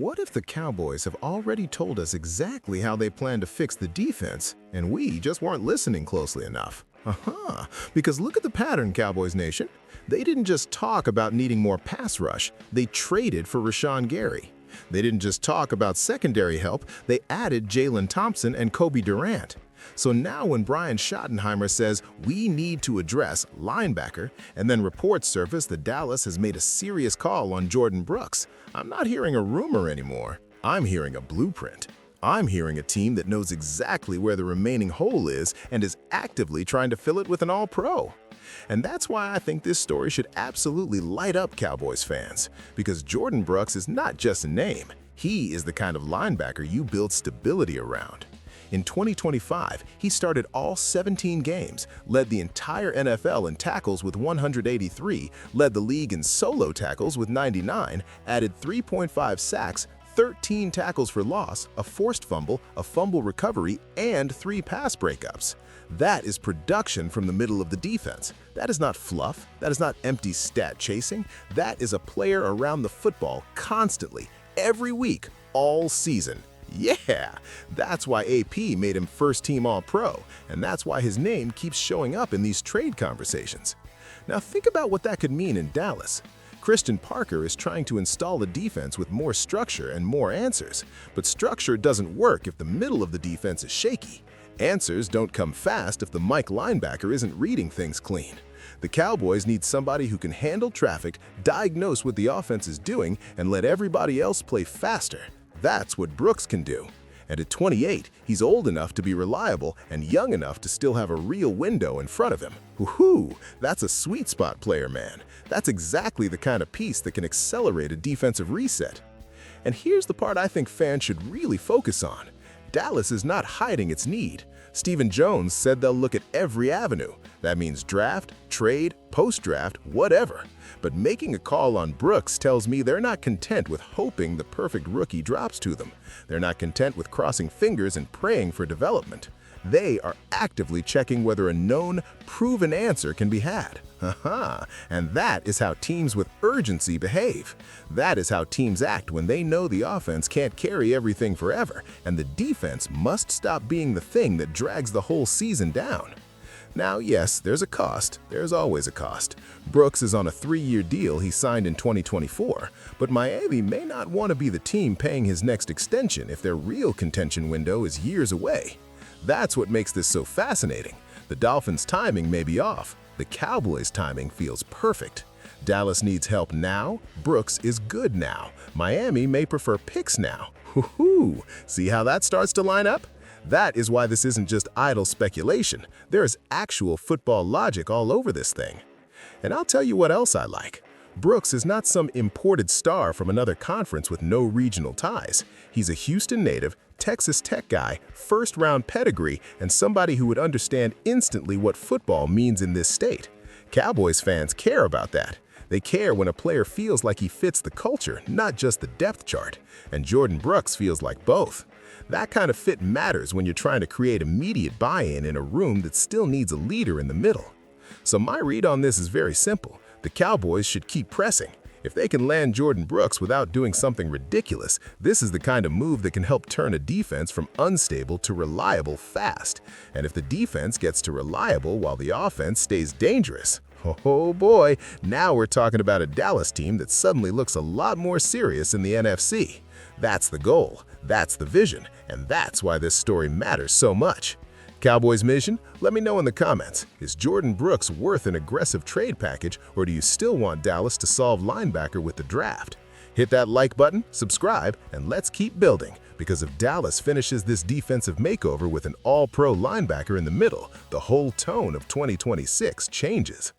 What if the Cowboys have already told us exactly how they plan to fix the defense, and we just weren't listening closely enough? Because look at the pattern, Cowboys Nation. They didn't just talk about needing more pass rush, they traded for Rashawn Gary. They didn't just talk about secondary help, they added Jalen Thompson and Kobe Durant. So now when Brian Schottenheimer says we need to address linebacker, and then reports surface that Dallas has made a serious call on Jordyn Brooks, I'm not hearing a rumor anymore. I'm hearing a blueprint. I'm hearing a team that knows exactly where the remaining hole is and is actively trying to fill it with an All-Pro. And that's why I think this story should absolutely light up Cowboys fans, because Jordyn Brooks is not just a name. He is the kind of linebacker you build stability around. In 2025, he started all 17 games, led the entire NFL in tackles with 183, led the league in solo tackles with 99, added 3.5 sacks, 13 tackles for loss, a forced fumble, a fumble recovery, and 3 pass breakups. That is production from the middle of the defense. That is not fluff. That is not empty stat chasing. That is a player around the football constantly, every week, all season. Yeah, that's why AP made him first-team All-Pro, and that's why his name keeps showing up in these trade conversations. Now think about what that could mean in Dallas. Christian Parker is trying to install a defense with more structure and more answers, but structure doesn't work if the middle of the defense is shaky. Answers don't come fast if the Mike linebacker isn't reading things clean. The Cowboys need somebody who can handle traffic, diagnose what the offense is doing, and let everybody else play faster. That's what Brooks can do. And at 28, he's old enough to be reliable and young enough to still have a real window in front of him. Woohoo! That's a sweet spot player, man. That's exactly the kind of piece that can accelerate a defensive reset. And here's the part I think fans should really focus on. Dallas is not hiding its need. Stephen Jones said they'll look at every avenue. That means draft, trade, post-draft, whatever. But making a call on Brooks tells me they're not content with hoping the perfect rookie drops to them. They're not content with crossing fingers and praying for development. They are actively checking whether a known, proven answer can be had. And that is how teams with urgency behave. That is how teams act when they know the offense can't carry everything forever, and the defense must stop being the thing that drags the whole season down. Now, yes, there's a cost. There's always a cost. Brooks is on a 3-year deal he signed in 2024, but Miami may not want to be the team paying his next extension if their real contention window is years away. That's what makes this so fascinating. The Dolphins' timing may be off. The Cowboys' timing feels perfect. Dallas needs help now. Brooks is good now. Miami may prefer picks now. Woohoo! See how that starts to line up? That is why this isn't just idle speculation. There is actual football logic all over this thing. And I'll tell you what else I like. Brooks is not some imported star from another conference with no regional ties. He's a Houston native, Texas Tech guy, first-round pedigree, and somebody who would understand instantly what football means in this state. Cowboys fans care about that. They care when a player feels like he fits the culture, not just the depth chart. And Jordyn Brooks feels like both. That kind of fit matters when you're trying to create immediate buy-in in a room that still needs a leader in the middle. So my read on this is very simple. The Cowboys should keep pressing. If they can land Jordyn Brooks without doing something ridiculous, this is the kind of move that can help turn a defense from unstable to reliable fast. And if the defense gets to reliable while the offense stays dangerous, oh boy, now we're talking about a Dallas team that suddenly looks a lot more serious in the NFC. That's the goal, that's the vision, and that's why this story matters so much. Cowboys mission? Let me know in the comments. Is Jordyn Brooks worth an aggressive trade package, or do you still want Dallas to solve linebacker with the draft? Hit that like button, subscribe, and let's keep building, because if Dallas finishes this defensive makeover with an all-pro linebacker in the middle, the whole tone of 2026 changes.